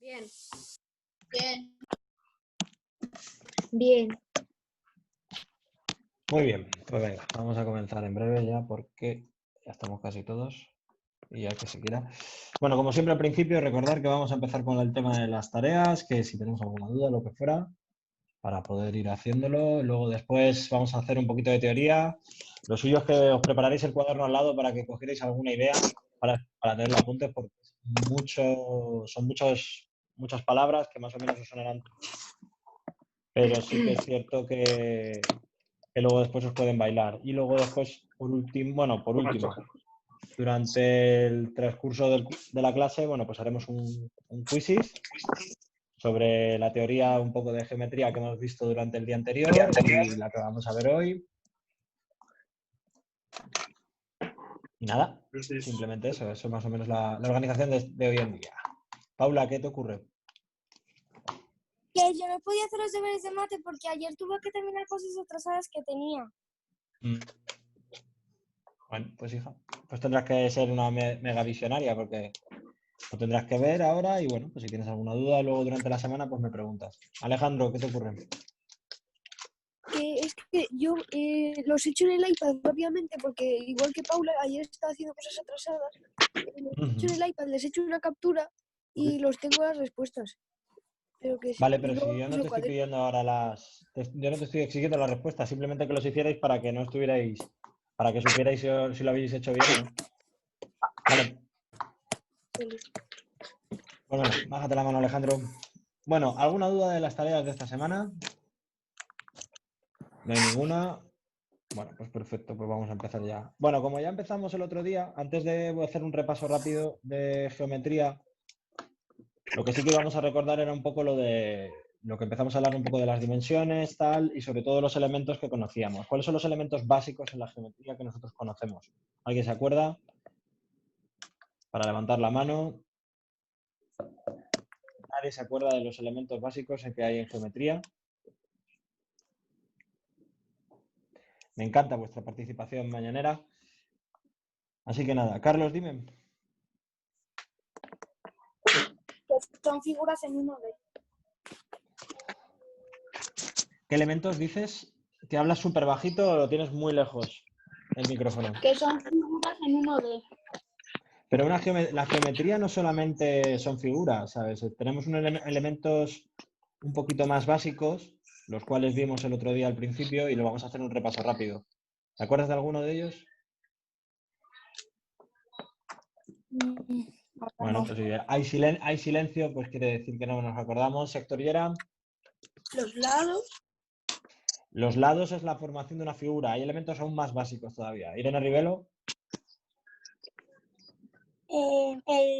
Bien. Bien. Bien. Muy bien, pues venga, vamos a comenzar en breve ya porque ya estamos casi todos y ya que se quiera. Bueno, como siempre al principio, recordar que vamos a empezar con el tema de las tareas, que si tenemos alguna duda, lo que fuera, para poder ir haciéndolo. Luego después vamos a hacer un poquito de teoría. Lo suyo es que os prepararéis el cuaderno al lado para que cogierais alguna idea para tener los apuntes, porque son muchas palabras que más o menos os sonarán, pero sí que es cierto que luego después os pueden bailar. Y luego después, por último, durante el transcurso de la clase, bueno, pues haremos un quizzes sobre la teoría un poco de geometría que hemos visto durante el día anterior y la que vamos a ver hoy. Y nada, simplemente eso es más o menos la organización de hoy en día. Paula, ¿qué te ocurre? Que yo no podía hacer los deberes de mate porque ayer tuve que terminar cosas atrasadas que tenía. Bueno, pues hija, pues tendrás que ser una mega visionaria porque lo tendrás que ver ahora y bueno, pues si tienes alguna duda luego durante la semana, pues me preguntas. Alejandro, ¿qué te ocurre? Que es que yo los he hecho en el iPad rápidamente porque igual que Paula ayer estaba haciendo cosas atrasadas. Los he hecho en el iPad, les he hecho una captura y los tengo las respuestas. Pero que sí. Vale, Y pero si luego yo no los te estoy cuadernos. pidiendo ahora yo no te estoy exigiendo las respuestas, simplemente que los hicierais para que no estuvierais, para que supierais si lo habéis hecho bien o no. Vale. Bueno, bájate la mano, Alejandro. Bueno, ¿alguna duda de las tareas de esta semana? No hay ninguna. Bueno, pues perfecto, pues vamos a empezar ya. Bueno, como ya empezamos el otro día, antes de hacer un repaso rápido de geometría, lo que sí que íbamos a recordar era un poco lo que empezamos a hablar un poco de las dimensiones, tal, y sobre todo los elementos que conocíamos. ¿Cuáles son los elementos básicos en la geometría que nosotros conocemos? ¿Alguien se acuerda? Para levantar la mano. ¿Nadie se acuerda de los elementos básicos que hay en geometría? Me encanta vuestra participación mañanera. Así que nada, Carlos, dime. Son figuras en 1D. ¿Qué elementos dices? ¿Que hablas súper bajito o lo tienes muy lejos el micrófono? Que son figuras en 1D. Pero la geometría no solamente son figuras, ¿sabes? Tenemos unos elementos un poquito más básicos, los cuales vimos el otro día al principio y lo vamos a hacer un repaso rápido. ¿Te acuerdas de alguno de ellos? Bueno, pues si hay silencio, pues quiere decir que no nos acordamos. Sectoriera. Los lados. Los lados es la formación de una figura. Hay elementos aún más básicos todavía. Irene Rivelo.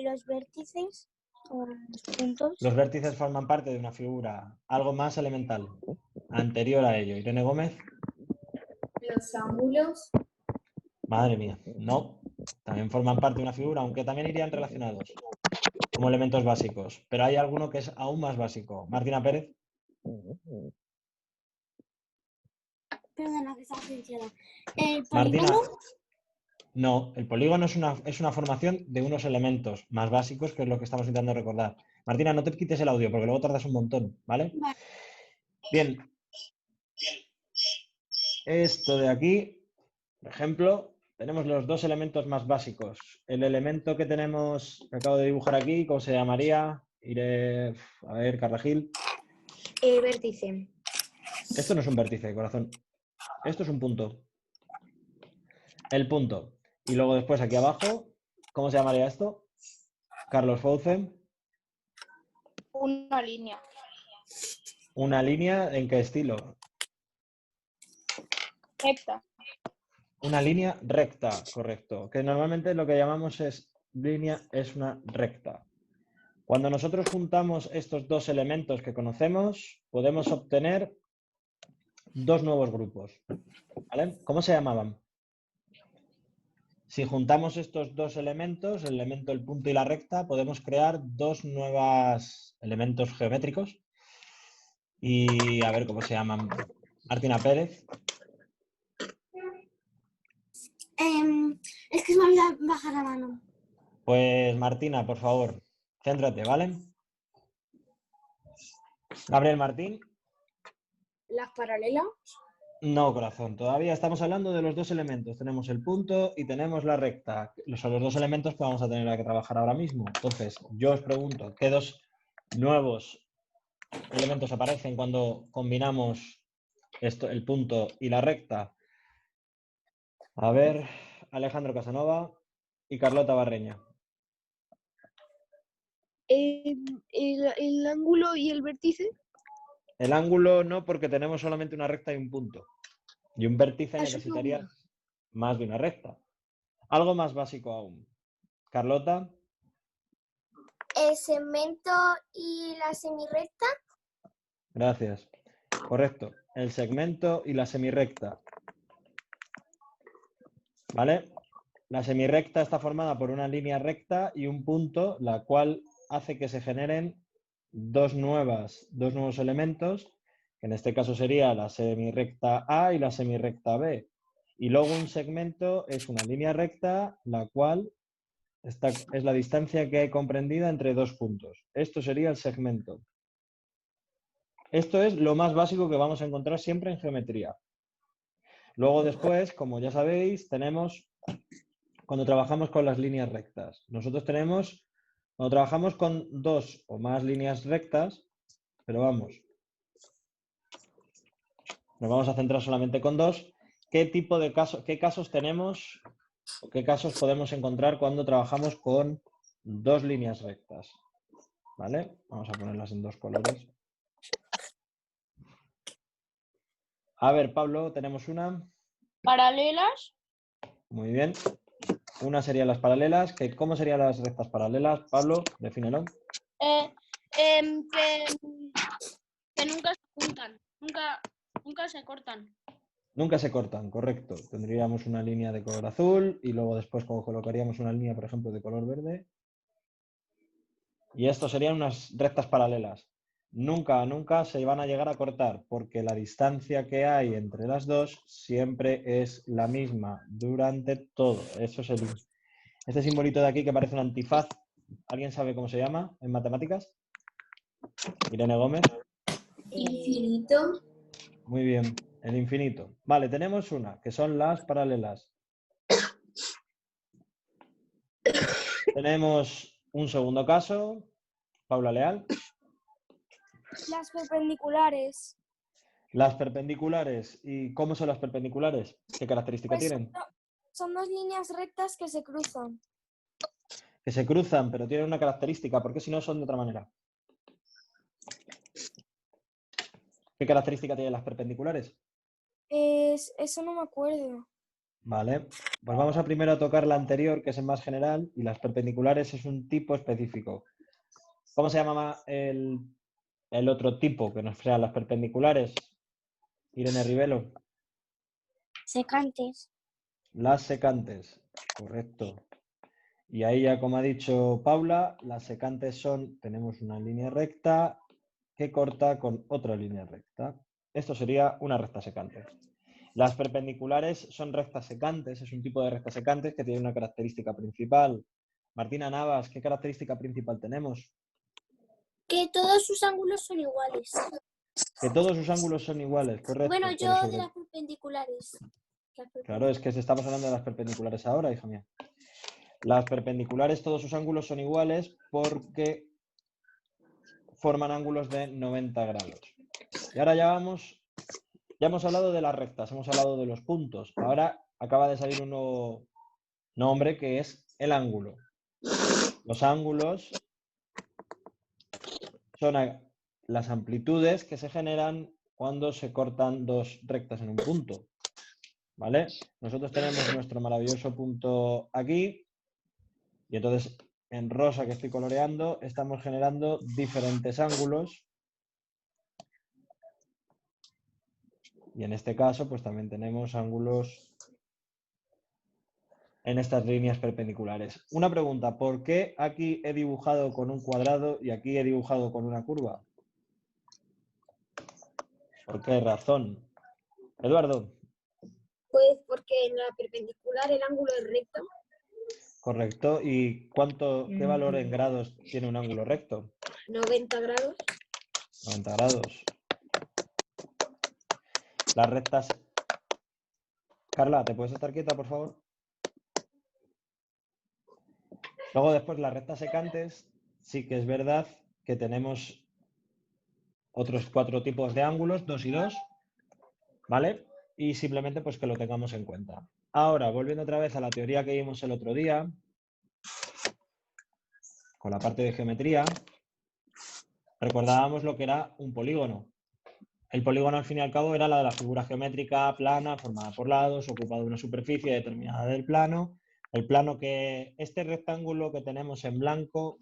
Los vértices o los puntos. Los vértices forman parte de una figura, algo más elemental, anterior a ello. Irene Gómez. Los ángulos. Madre mía, no. También forman parte de una figura, aunque también irían relacionados como elementos básicos. Pero hay alguno que es aún más básico. Martina Pérez. Perdona, que estaba silenciada. Martina. ¿Polígono? No, el polígono es una formación de unos elementos más básicos, que es lo que estamos intentando recordar. Martina, no te quites el audio porque luego tardas un montón, ¿vale? Vale. Bien. Esto de aquí, por ejemplo, tenemos los dos elementos más básicos. El elemento que tenemos, que acabo de dibujar aquí, ¿cómo se llamaría? Iré, a ver, Carragil. Vértice. Esto no es un vértice, corazón. Esto es un punto. El punto. Y luego después aquí abajo, ¿cómo se llamaría esto? Carlos Fouce. Una línea. ¿Una línea en qué estilo? Recta. Una línea recta, correcto. Que normalmente lo que llamamos es línea, es una recta. Cuando nosotros juntamos estos dos elementos que conocemos, podemos obtener dos nuevos grupos. ¿Vale? ¿Cómo se llamaban? Si juntamos estos dos elementos, el elemento del punto y la recta, podemos crear dos nuevos elementos geométricos. Y a ver cómo se llaman. Martina Pérez. Es que se me olvidó bajar la mano. Pues Martina, por favor, céntrate, ¿vale? Gabriel Martín. Las paralelas. No, corazón. Todavía estamos hablando de los dos elementos. Tenemos el punto y tenemos la recta. Son los dos elementos que vamos a tener que trabajar ahora mismo. Entonces, yo os pregunto, ¿qué dos nuevos elementos aparecen cuando combinamos esto, el punto y la recta? A ver, Alejandro Casanova y Carlota Barreña. El ángulo y el vértice. El ángulo no, porque tenemos solamente una recta y un punto. Y un vértice Eso necesitaría más de una recta. Algo más básico aún. Carlota. El segmento y la semirrecta. Gracias. Correcto. El segmento y la semirrecta. ¿Vale? La semirrecta está formada por una línea recta y un punto, la cual hace que se generen dos nuevos elementos, que en este caso sería la semirrecta A y la semirrecta B. Y luego un segmento es una línea recta, la cual es la distancia que hay comprendida entre dos puntos. Esto sería el segmento. Esto es lo más básico que vamos a encontrar siempre en geometría. Luego después, como ya sabéis, tenemos cuando trabajamos con las líneas rectas. Cuando trabajamos con dos o más líneas rectas, pero vamos, nos vamos a centrar solamente con dos, ¿qué casos tenemos o qué casos podemos encontrar cuando trabajamos con dos líneas rectas? ¿Vale? Vamos a ponerlas en dos colores. A ver, Pablo, tenemos una. Paralelas. Muy bien. Una sería las paralelas. ¿Cómo serían las rectas paralelas? Pablo, defínelo. Que nunca se juntan. Nunca se cortan. Nunca se cortan, correcto. Tendríamos una línea de color azul y luego después colocaríamos una línea, por ejemplo, de color verde. Y esto serían unas rectas paralelas. Nunca se van a llegar a cortar porque la distancia que hay entre las dos siempre es la misma durante todo. Eso es este simbolito de aquí que parece un antifaz. ¿Alguien sabe cómo se llama en matemáticas? Irene Gómez. Infinito. Muy bien, el infinito. Vale, tenemos una, que son las paralelas. Tenemos un segundo caso. Paula Leal. Las perpendiculares. Las perpendiculares. ¿Y cómo son las perpendiculares? ¿Qué característica Pues tienen? son dos líneas rectas que se cruzan. Que se cruzan, pero tienen una característica, porque si no son de otra manera. ¿Qué característica tienen las perpendiculares? Eso no me acuerdo. Vale, pues vamos a primero a tocar la anterior, que es en más general, y las perpendiculares es un tipo específico. ¿Cómo se llama el otro tipo que nos sean las perpendiculares? Irene Rivelo. Secantes. Las secantes, correcto. Y ahí ya, como ha dicho Paula, las secantes tenemos una línea recta que corta con otra línea recta. Esto sería una recta secante. Las perpendiculares son rectas secantes, es un tipo de rectas secantes que tiene una característica principal. Martina Navas, ¿qué característica principal tenemos? Que todos sus ángulos son iguales. Que todos sus ángulos son iguales, correcto. Bueno, pero yo de las perpendiculares. Claro, es que estamos hablando de las perpendiculares ahora, hija mía. Las perpendiculares, todos sus ángulos son iguales porque forman ángulos de 90 grados. Y ahora ya hemos hablado de las rectas, hemos hablado de los puntos. Ahora acaba de salir un nuevo nombre que es el ángulo. Los ángulos son las amplitudes que se generan cuando se cortan dos rectas en un punto. ¿Vale? Nosotros tenemos nuestro maravilloso punto aquí y entonces en rosa que estoy coloreando estamos generando diferentes ángulos y en este caso pues también tenemos ángulos en estas líneas perpendiculares. Una pregunta, ¿por qué aquí he dibujado con un cuadrado y aquí he dibujado con una curva? ¿Por qué razón? Eduardo. Pues porque en la perpendicular el ángulo es recto. Correcto. ¿Y qué valor en grados tiene un ángulo recto? 90 grados. 90 grados. Las rectas... Carla, ¿te puedes estar quieta, por favor? Luego después las rectas secantes, sí que es verdad que tenemos otros 4 tipos de ángulos, 2 y 2, ¿vale? Y simplemente pues que lo tengamos en cuenta. Ahora, volviendo otra vez a la teoría que vimos el otro día, con la parte de geometría, recordábamos lo que era un polígono. El polígono, al fin y al cabo, era la de la figura geométrica plana, formada por lados, ocupada una superficie determinada del plano. El plano que... Este rectángulo que tenemos en blanco,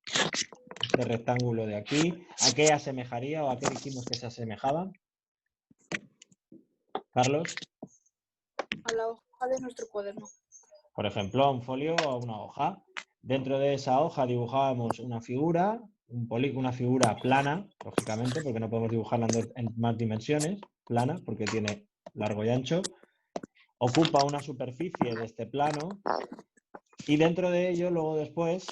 este rectángulo de aquí, ¿a qué asemejaría o a qué dijimos que se asemejaba? Carlos. A la hoja de nuestro cuaderno. Por ejemplo, a un folio o a una hoja. Dentro de esa hoja dibujábamos una figura, una figura plana, lógicamente, porque no podemos dibujarla en más dimensiones, plana, porque tiene largo y ancho. Ocupa una superficie de este plano y dentro de ello, luego después,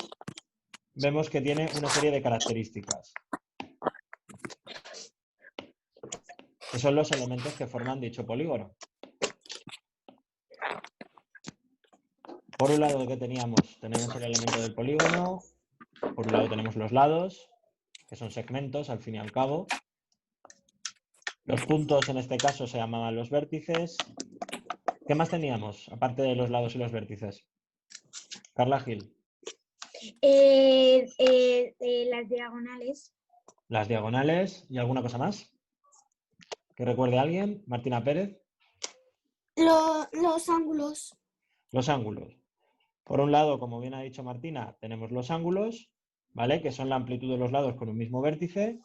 vemos que tiene una serie de características, que son los elementos que forman dicho polígono. Por un lado, ¿qué teníamos? Tenemos el elemento del polígono, por un lado tenemos los lados, que son segmentos, al fin y al cabo. Los puntos, en este caso, se llamaban los vértices. ¿Qué más teníamos, aparte de los lados y los vértices? Carla Gil. Las diagonales. Las diagonales y alguna cosa más. ¿Que recuerde a alguien? Martina Pérez. Los ángulos. Los ángulos. Por un lado, como bien ha dicho Martina, tenemos los ángulos, ¿vale? Que son la amplitud de los lados con un mismo vértice.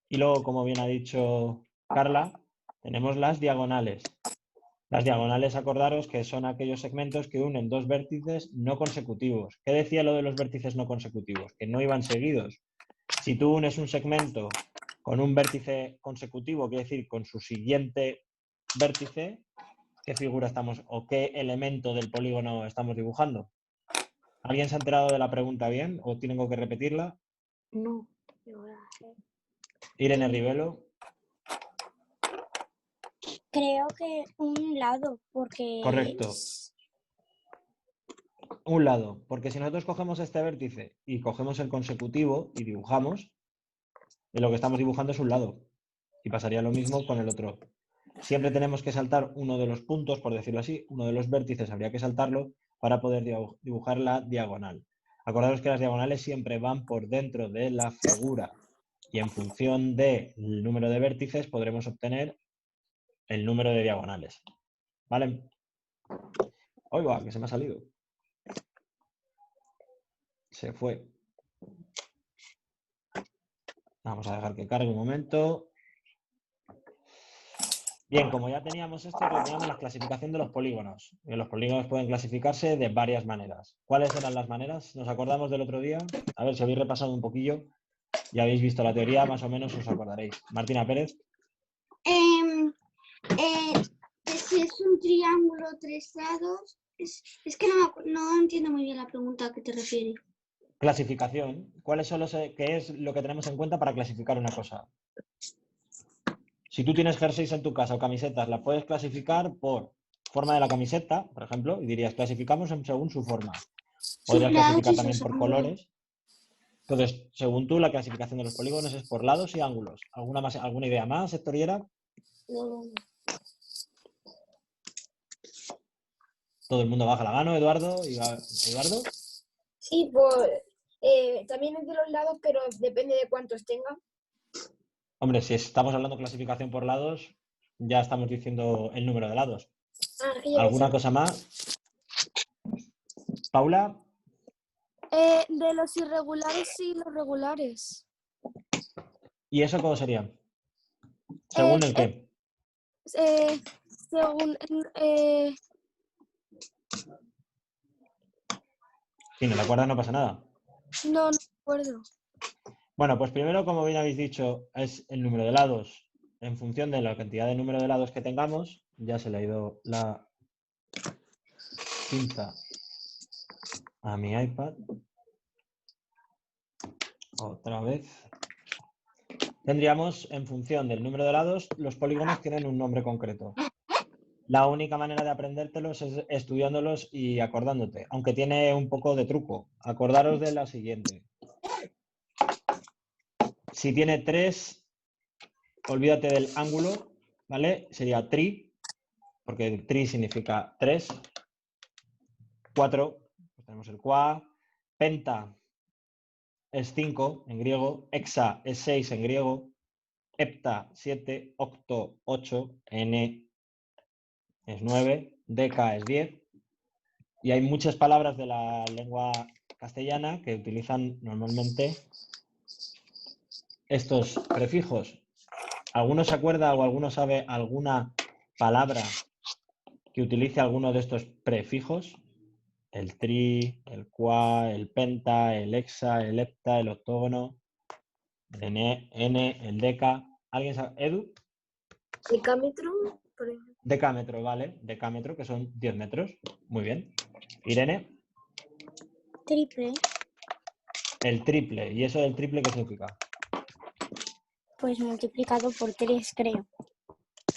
Y luego, como bien ha dicho Carla, tenemos las diagonales. Las diagonales, acordaros que son aquellos segmentos que unen dos vértices no consecutivos. ¿Qué decía lo de los vértices no consecutivos? Que no iban seguidos. Si tú unes un segmento con un vértice consecutivo, quiere decir con su siguiente vértice, ¿qué figura estamos o qué elemento del polígono estamos dibujando? ¿Alguien se ha enterado de la pregunta bien o tengo que repetirla? No. Irene Rivelo. Creo que un lado, porque... Correcto. Un lado, porque si nosotros cogemos este vértice y cogemos el consecutivo y dibujamos, lo que estamos dibujando es un lado. Y pasaría lo mismo con el otro. Siempre tenemos que saltar uno de los puntos, por decirlo así, uno de los vértices habría que saltarlo para poder dibujar la diagonal. Acordaros que las diagonales siempre van por dentro de la figura y en función del número de vértices podremos obtener el número de diagonales. ¿Vale? Oiga, que se me ha salido. Se fue. Vamos a dejar que cargue un momento. Bien, como ya teníamos esto, teníamos la clasificación de los polígonos. Los polígonos pueden clasificarse de varias maneras. ¿Cuáles eran las maneras? ¿Nos acordamos del otro día? A ver, si habéis repasado un poquillo y habéis visto la teoría, más o menos os acordaréis. Martina Pérez. Si es un triángulo, 3 lados... Es que no entiendo muy bien la pregunta a qué te refieres. Clasificación. ¿Cuáles son qué es lo que tenemos en cuenta para clasificar una cosa? Si tú tienes jerseys en tu casa o camisetas, las puedes clasificar por forma de la camiseta, por ejemplo, y dirías, clasificamos según su forma. Podrías clasificar también por colores. Entonces, según tú, la clasificación de los polígonos es por lados y ángulos. ¿Alguna idea más, sectoriera? No. Todo el mundo baja la mano, Eduardo. ¿Eduardo? Sí, pues también es de los lados, pero depende de cuántos tenga. Hombre, si estamos hablando de clasificación por lados, ya estamos diciendo el número de lados. ¿Alguna cosa más? ¿Paula? De los irregulares y los regulares. ¿Y eso cómo sería? ¿Según el qué? Según... Si no te acuerdas, no pasa nada. no me acuerdo. Bueno, pues primero, como bien habéis dicho, es el número de lados. En función de la cantidad de número de lados que tengamos, ya se le ha ido la pinza a mi iPad. Otra vez. tendríamos, en función del número de lados, los polígonos tienen un nombre concreto. La única manera de aprendértelos es estudiándolos y acordándote, aunque tiene un poco de truco. Acordaros de la siguiente. Si tiene 3, olvídate del ángulo, ¿vale? Sería tri, porque tri significa 3. 4, pues tenemos el qua. Penta es 5 en griego. Hexa es 6 en griego. Hepta 7. Octo 8. N es 9. Deca es 10. Y hay muchas palabras de la lengua castellana que utilizan normalmente estos prefijos. ¿Alguno se acuerda o alguno sabe alguna palabra que utilice alguno de estos prefijos? El tri, el qua, el penta, el hexa, el hepta, el octógono, el n, el deca. ¿Alguien sabe? ¿Edu? Decámetro, por ejemplo. Decámetro, vale. Decámetro, que son 10 metros. Muy bien. Irene. Triple. El triple. ¿Y eso del triple qué significa? Pues multiplicado por 3, creo.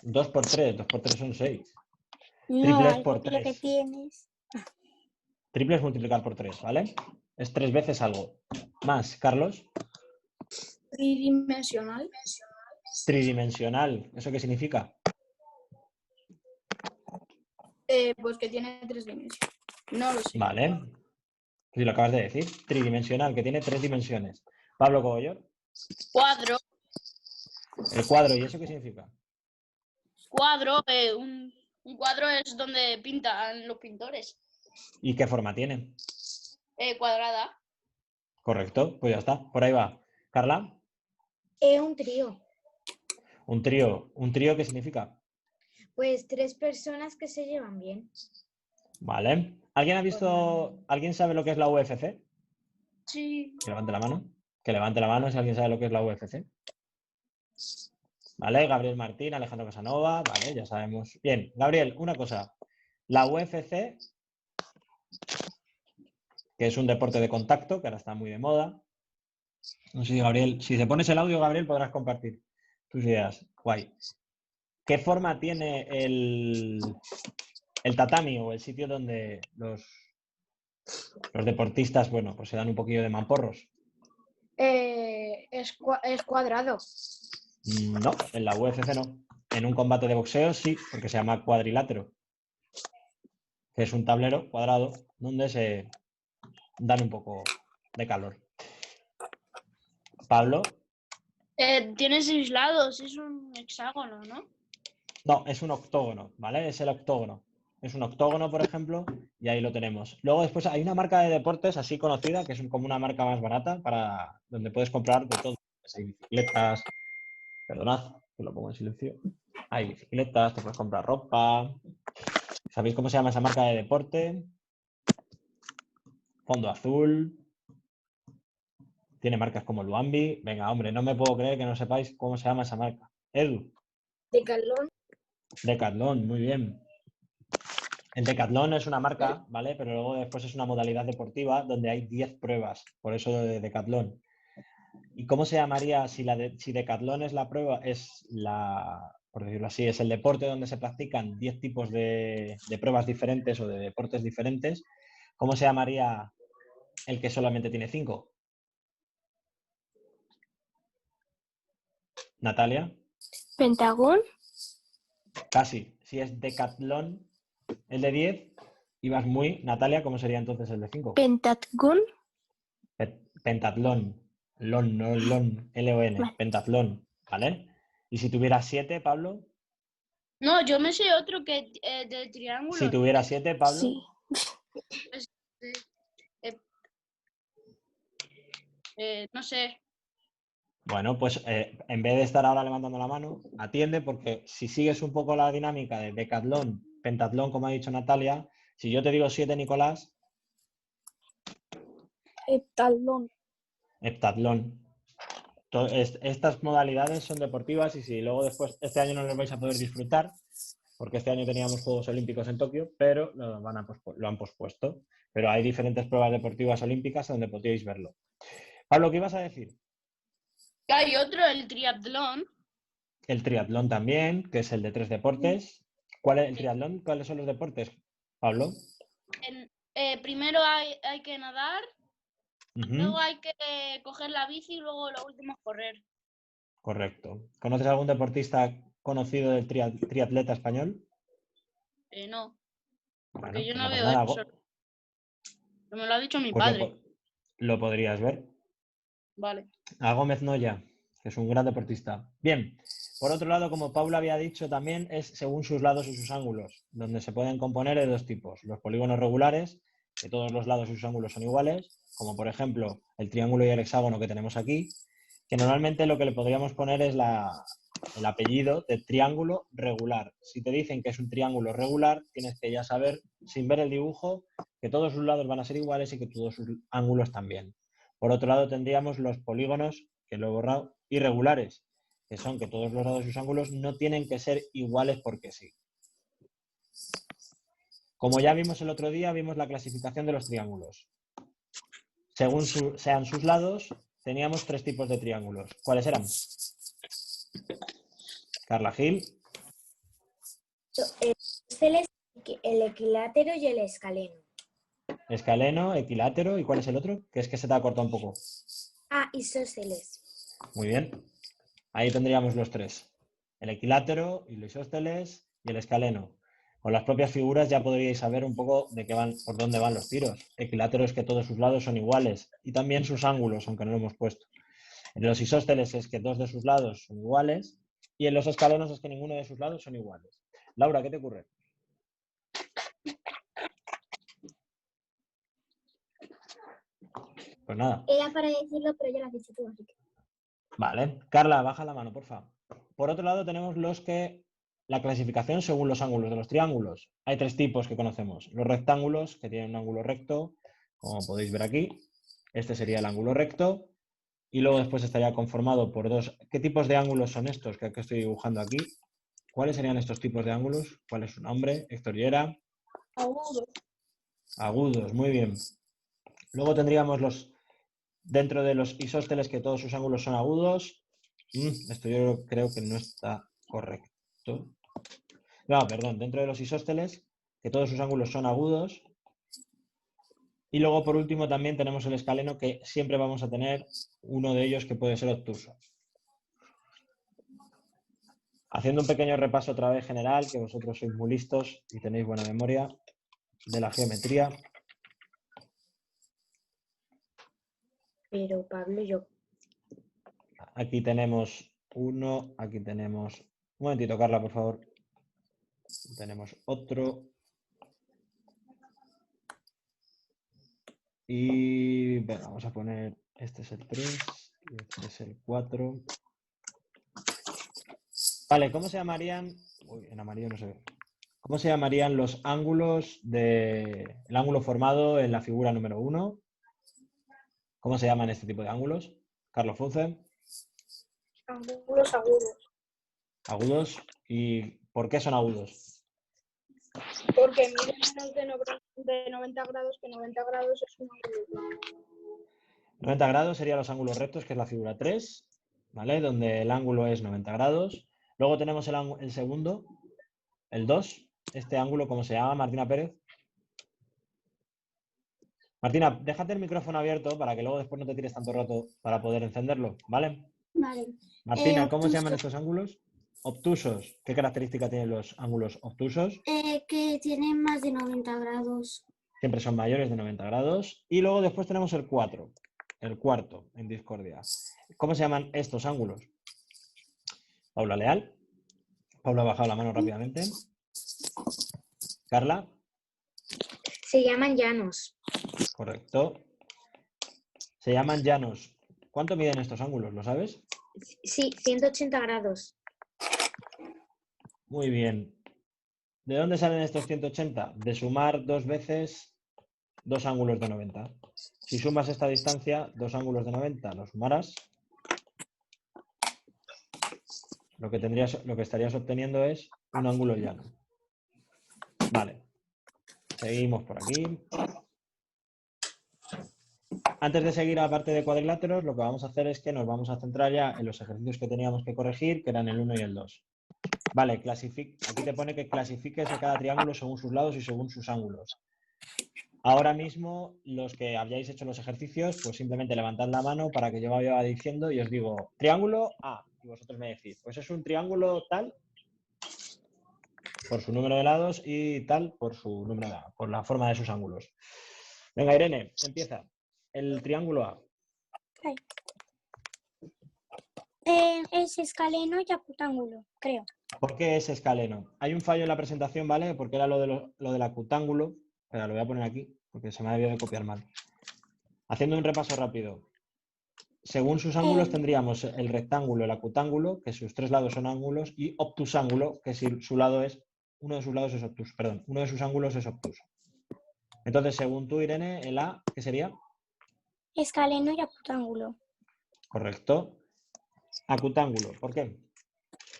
2 por 3. 2 por 3 son 6. No, Triple es al por copio que 3. tienes. Triple es multiplicar por 3, ¿vale? Es 3 veces algo. Más, Carlos. Tridimensional. Tridimensional. ¿Eso qué significa? Pues que tiene 3 dimensiones. No lo sé. Vale. Si lo acabas de decir. Tridimensional, que tiene 3 dimensiones. Pablo Cogollor. Cuadro. El cuadro. ¿Y eso qué significa? Cuadro. Un cuadro es donde pintan los pintores. ¿Y qué forma tiene? Cuadrada. Correcto. Pues ya está. Por ahí va. Carla. Un trío. Un trío. ¿Un trío qué significa? Pues 3 personas que se llevan bien. Vale. ¿Alguien ha visto... ¿Alguien sabe lo que es la UFC? Sí. Que levante la mano. Que levante la mano si alguien sabe lo que es la UFC. Vale, Gabriel Martín, Alejandro Casanova, vale, ya sabemos. Bien, Gabriel, una cosa. La UFC, que es un deporte de contacto, que ahora está muy de moda. No sé si Gabriel, si te pones el audio, Gabriel, podrás compartir tus ideas. Guay. ¿Qué forma tiene el tatami o el sitio donde los deportistas, bueno, pues se dan un poquillo de mamporros? Es cuadrado. No, en la UFC no. En un combate de boxeo sí, porque se llama cuadrilátero, que es un tablero cuadrado donde se dan un poco de calor. Pablo. Tiene 6 lados. Es un hexágono, ¿no? No, es un octógono, ¿vale? Es el octógono. Es un octógono, por ejemplo, y ahí lo tenemos. Luego después hay una marca de deportes así conocida, que es como una marca más barata, para donde puedes comprar de todo. Pues hay bicicletas, perdonad, que lo pongo en silencio. Hay bicicletas, te puedes comprar ropa. ¿Sabéis cómo se llama esa marca de deporte? Fondo azul. Tiene marcas como Luambi. Venga, hombre, no me puedo creer que no sepáis cómo se llama esa marca. Edu. Decathlon. Decathlon, muy bien. El Decathlon es una marca, ¿vale? Pero luego después es una modalidad deportiva donde hay 10 pruebas, por eso de Decathlon. ¿Y cómo se llamaría si Decathlon es la prueba, por decirlo así, es el deporte donde se practican 10 tipos de pruebas diferentes o de deportes diferentes? ¿Cómo se llamaría el que solamente tiene 5? Natalia. Pentagón. Casi. Si es Decathlon, el de 10, ibas muy. Natalia, ¿cómo sería entonces el de 5? Pentatlón. Pentatlón. Lon, no lon, L-O-N. Vale. Pentatlón, ¿vale? Y si tuviera 7, Pablo. No, yo me sé otro que de triángulo. Si tuviera 7, Pablo. Sí. No sé. Bueno, pues en vez de estar ahora levantando la mano, atiende, porque si sigues un poco la dinámica de decatlón, pentatlón, como ha dicho Natalia, si yo te digo 7, Nicolás. Heptatlón. Heptatlón. Estas modalidades son deportivas y si luego después, este año no los vais a poder disfrutar, porque este año teníamos Juegos Olímpicos en Tokio, pero lo han pospuesto. Pero hay diferentes pruebas deportivas olímpicas donde podríais verlo. Pablo, ¿qué ibas a decir? Hay otro, el triatlón. El triatlón también, que es el de 3 deportes. ¿Cuál es el triatlón? ¿Cuáles son los deportes, Pablo? Primero hay que nadar, Ujú, luego hay que coger la bici y luego lo último es correr. correcto. ¿Conoces algún deportista conocido del triatleta español? No, porque Bueno, yo pues no no pasa veo nada. eso. Me lo ha dicho mi Pues padre. lo podrías ver. Vale. A Gómez Noya, que es un gran deportista. Bien, por otro lado, como Paula había dicho también, es según sus lados y sus ángulos, donde se pueden componer de dos tipos. Los polígonos regulares, que todos los lados y sus ángulos son iguales, como por ejemplo el triángulo y el hexágono que tenemos aquí, que normalmente lo que le podríamos poner es el apellido de triángulo regular. Si te dicen que es un triángulo regular, tienes que ya saber, sin ver el dibujo, que todos sus lados van a ser iguales y que todos sus ángulos también. Por otro lado, tendríamos los polígonos, que lo he borrado, irregulares, que son que todos los lados y sus ángulos no tienen que ser iguales porque sí. Como ya vimos el otro día, vimos la clasificación de los triángulos. Según sean sus lados, teníamos 3 tipos de triángulos. ¿Cuáles eran? Carla Gil. El equilátero y el escaleno. Escaleno, equilátero. ¿Y cuál es el otro? Que es que se te ha cortado un poco. Ah, isósceles. Muy bien. Ahí tendríamos los 3. El equilátero, el isósceles y el escaleno. Con las propias figuras ya podríais saber un poco de qué van, por dónde van los tiros. Equilátero es que todos sus lados son iguales y también sus ángulos, aunque no lo hemos puesto. En los isósceles es que 2 de sus lados son iguales y en los escalenos es que ninguno de sus lados son iguales. Laura, ¿qué te ocurre? Pues nada. Era para decirlo, pero ya lo has dicho tú, así que... Vale. Carla, baja la mano, por favor. Por otro lado, tenemos la clasificación según los ángulos de los triángulos. Hay 3 tipos que conocemos. Los rectángulos, que tienen un ángulo recto, como podéis ver aquí. Este sería el ángulo recto. Y luego después estaría conformado por 2. ¿Qué tipos de ángulos son estos que estoy dibujando aquí? ¿Cuáles serían estos tipos de ángulos? ¿Cuál es su nombre? Héctor Llera. Agudos. Agudos, muy bien. Luego tendríamos dentro de los isósceles que todos sus ángulos son agudos. Esto yo creo que no está correcto. No, perdón, dentro de los isósceles que todos sus ángulos son agudos. Y luego por último también tenemos el escaleno, que siempre vamos a tener uno de ellos que puede ser obtuso. Haciendo un pequeño repaso otra vez general, que vosotros sois muy listos y tenéis buena memoria de la geometría. Pero Pablo, yo... Aquí tenemos uno, aquí tenemos... Un momentito, Carla, por favor. Tenemos otro. Y venga, vamos a poner... Este es el 3 y este es el 4. Vale, ¿cómo se llamarían? Uy, en amarillo no se ve. ¿Cómo se llamarían los ángulos el ángulo formado en la figura número 1? ¿Cómo se llaman este tipo de ángulos? Carlos Funce. Ángulos agudos. Agudos. ¿Y por qué son agudos? Porque miden menos de 90 grados, que 90 grados es un ángulo plano. 90 grados serían los ángulos rectos, que es la figura 3, ¿vale? Donde el ángulo es 90 grados. Luego tenemos el segundo, el 2. Este ángulo, ¿cómo se llama, Martina Pérez? Martina, déjate el micrófono abierto para que luego después no te tires tanto rato para poder encenderlo, ¿vale? Vale. Martina, ¿cómo se llaman Obtuso. estos ángulos? Obtusos. ¿Qué característica tienen los ángulos obtusos? Que tienen más de 90 grados. Siempre son mayores de 90 grados. Y luego después tenemos el 4, el cuarto en discordia. ¿Cómo se llaman estos ángulos? Paula Leal. Paula ha bajado la mano rápidamente. Carla. Se llaman llanos. Correcto. Se llaman llanos. ¿Cuánto miden estos ángulos? ¿Lo sabes? Sí, 180 grados. Muy bien. ¿De dónde salen estos 180? De sumar 2 veces 2 ángulos de 90. Si sumas esta distancia, 2 ángulos de 90, lo sumarás. Lo que estarías obteniendo es un ángulo llano. Vale. Seguimos por aquí. Antes de seguir a la parte de cuadriláteros, lo que vamos a hacer es que nos vamos a centrar ya en los ejercicios que teníamos que corregir, que eran el 1 y el 2. Vale, aquí te pone que clasifiques a cada triángulo según sus lados y según sus ángulos. Ahora mismo, los que hayáis hecho los ejercicios, pues simplemente levantad la mano para que yo vaya diciendo y os digo, triángulo A, y vosotros me decís, pues es un triángulo tal por su número de lados y tal por su número por la forma de sus ángulos. Venga, Irene, empieza. El triángulo A. Es escaleno y acutángulo, creo. ¿Por qué es escaleno? Hay un fallo en la presentación, ¿vale? Porque era lo del acutángulo. Espera, lo voy a poner aquí porque se me ha debido de copiar mal. Haciendo un repaso rápido. Según sus ángulos tendríamos el rectángulo, el acutángulo, que sus tres lados son ángulos, y obtusángulo, que si su lado es, uno de sus lados es obtuso, perdón, uno de sus ángulos es obtuso. Entonces, según tú, Irene, el A, ¿qué sería? Escaleno y acutángulo. Correcto. Acutángulo, ¿por qué?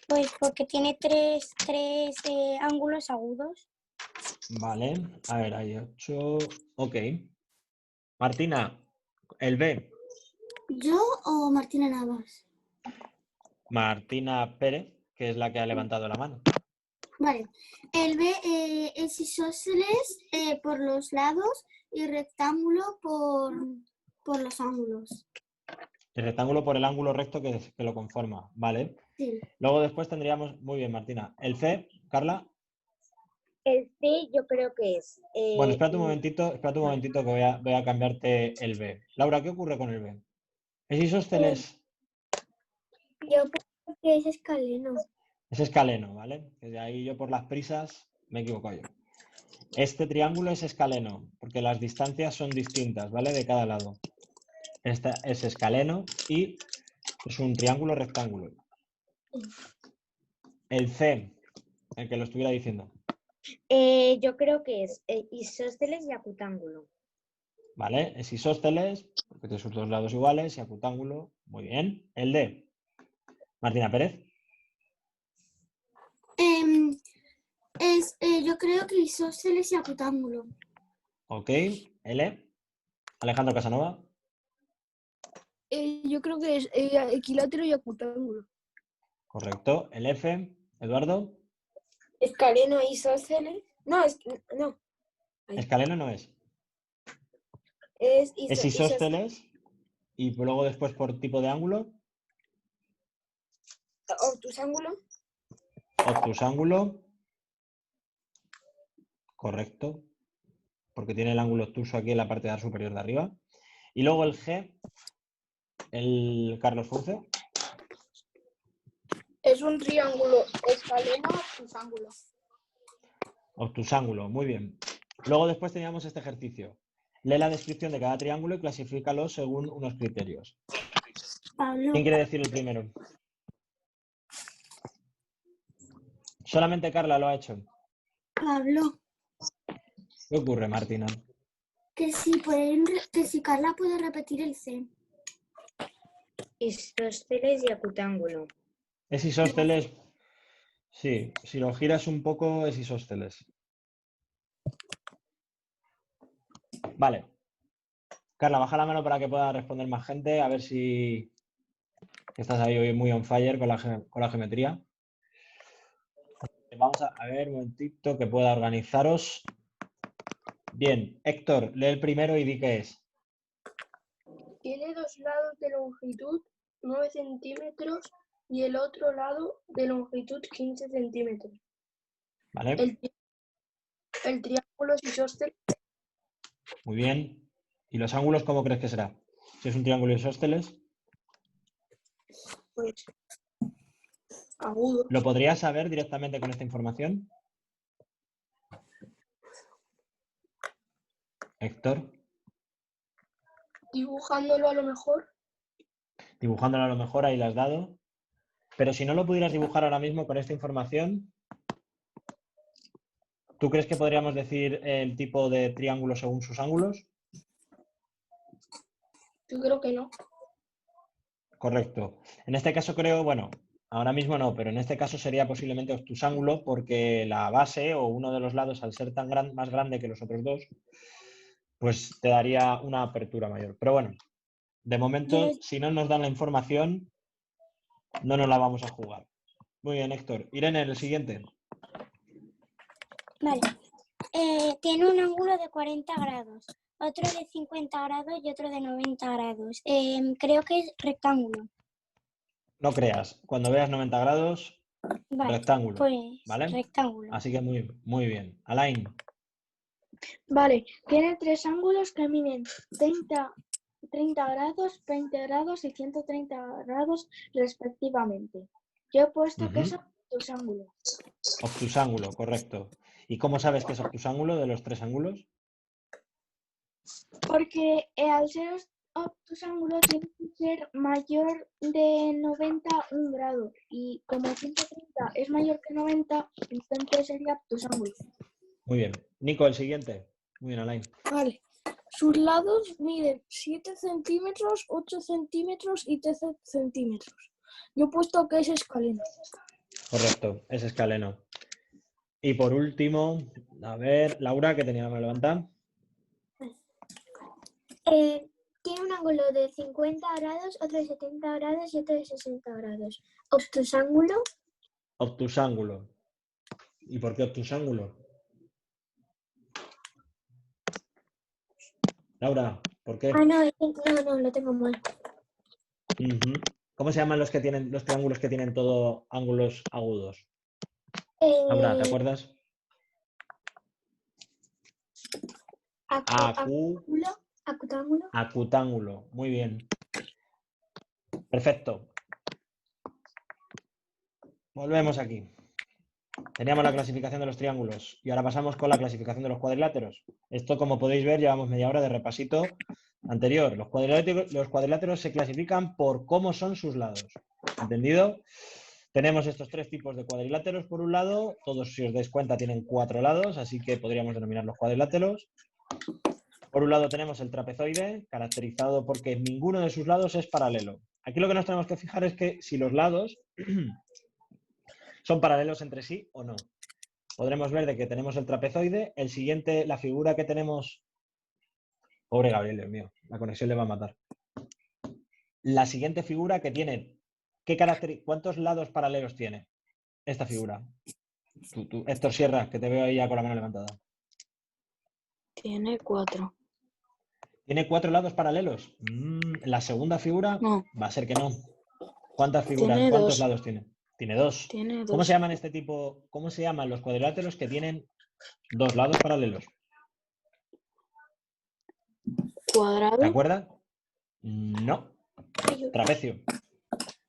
Pues porque tiene tres ángulos agudos. Vale, a ver, hay 8. Ok. Martina, el B. ¿Yo o Martina Navas? Martina Pérez, que es la que ha levantado la mano. Vale. El B es isósceles por los lados y rectángulo por los ángulos. El rectángulo por el ángulo recto que lo conforma, ¿vale? Sí. Luego después tendríamos, muy bien, Martina. El C, Carla. El C yo creo que es. Bueno, espérate un momentito que voy a cambiarte el B. Laura, ¿qué ocurre con el B? ¿Es isósceles? Yo creo que es escaleno. Es escaleno, ¿vale? Desde ahí yo por las prisas me he equivocado yo. Este triángulo es escaleno, porque las distancias son distintas, ¿vale? De cada lado. Este es escaleno y es un triángulo rectángulo. El C, el que lo estuviera diciendo. Yo creo que es isósceles y acutángulo. ¿Vale? Es isósceles, porque tiene sus dos lados iguales, y acutángulo. Muy bien. El D. Martina Pérez. Yo creo que isósceles y acutángulo. Ok. L. Alejandro Casanova. Yo creo que es equilátero y acutángulo. Correcto. El F. Eduardo. Escaleno e isósceles. No. Ay. Escaleno no es. Es Es isósceles. Y luego después por tipo de ángulo. obtusángulo. Obtusángulo. Correcto. Porque tiene el ángulo obtuso aquí en la parte superior de arriba. Y luego el G. El Carlos Furce. Es un triángulo escaleno obtusángulo. Obtusángulo, muy bien. Luego después teníamos este ejercicio. Lee la descripción de cada triángulo y clasifícalo según unos criterios. Pablo. ¿Quién quiere decir el primero? Solamente Carla lo ha hecho. Pablo. ¿Qué ocurre, Martina? Que si Carla puede repetir el C. Isósceles y acutángulo. ¿Es isósceles? Sí, si lo giras un poco es isósceles. Vale. Carla, baja la mano para que pueda responder más gente, a ver si estás ahí hoy muy on fire con la geometría. Vamos a ver un momentito que pueda organizaros. Bien, Héctor, lee el primero y di qué es. Tiene dos lados de longitud 9 centímetros y el otro lado de longitud 15 centímetros. ¿Vale? El triángulo es isósceles. Muy bien. ¿Y los ángulos cómo crees que será? Si es un triángulo isósceles. Pues agudo. ¿Lo podrías saber directamente con esta información? Héctor. Dibujándolo a lo mejor. Dibujándolo a lo mejor, ahí lo has dado. Pero si no lo pudieras dibujar ahora mismo con esta información, ¿tú crees que podríamos decir el tipo de triángulo según sus ángulos? Yo creo que no. Correcto. En este caso creo, bueno, ahora mismo no, pero en este caso sería posiblemente obtusángulo porque la base o uno de los lados, al ser tan más grande que los otros dos, pues te daría una apertura mayor. Pero bueno, de momento, si no nos dan la información, no nos la vamos a jugar. Muy bien, Héctor. Irene, el siguiente. Vale. Tiene un ángulo de 40 grados, otro de 50 grados y otro de 90 grados. Creo que es rectángulo. No creas, cuando veas 90 grados, Vale, rectángulo, pues ¿vale? rectángulo. Así que muy bien. Alain, Vale, tiene tres ángulos que miden 30 grados, 20 grados y 130 grados respectivamente. Yo he puesto que son dos ángulos. obtusángulo, correcto. ¿Y cómo sabes que es obtusángulo de los tres ángulos? Porque al ser obtusángulo tiene que ser mayor de 91 grados. Y como 130 es mayor que 90, entonces sería obtusángulo. Muy bien. Nico, el siguiente. Muy bien, Alain. Vale. Sus lados miden 7 centímetros, 8 centímetros y 13 centímetros. Yo he puesto que es escaleno. Correcto, es escaleno. Y por último, a ver, Laura, que tenía la mano levantada. Tiene un ángulo de 50 grados, otro de 70 grados y otro de 60 grados. Obtusángulo. Obtusángulo. ¿Y por qué obtusángulo? Laura, ¿por qué? No, lo tengo mal. ¿Cómo se llaman los triángulos que tienen todo ángulos agudos? Laura, ¿te acuerdas? Acutángulo. Muy bien. Perfecto. Volvemos aquí. Teníamos la clasificación de los triángulos y ahora pasamos con la clasificación de los cuadriláteros. Esto, como podéis ver, llevamos media hora de repasito anterior. Los cuadriláteros se clasifican por cómo son sus lados. ¿Entendido? Tenemos estos tres tipos de cuadriláteros. Por un lado, todos, si os dais cuenta, tienen 4 lados, así que podríamos denominar los cuadriláteros. Por un lado tenemos el trapezoide, caracterizado porque ninguno de sus lados es paralelo. Aquí lo que nos tenemos que fijar es que si los lados son paralelos entre sí o no. Podremos ver de que tenemos el trapezoide. El siguiente, la figura que tenemos... Pobre Gabriel, Dios mío, la conexión le va a matar. La siguiente figura que tiene... ¿Cuántos lados paralelos tiene esta figura? Tú, Héctor Sierra, que te veo ahí ya con la mano levantada. Tiene 4. ¿Tiene 4 lados paralelos? La segunda figura No. va a ser que no. ¿Cuántas figuras? Tiene ¿Cuántos 2. lados tiene? Tiene 2. Tiene 2. ¿Cómo se llaman este tipo? ¿Cómo se llaman los cuadriláteros que tienen 2 lados paralelos? Cuadrado. ¿Te acuerdas? No. Trapecio.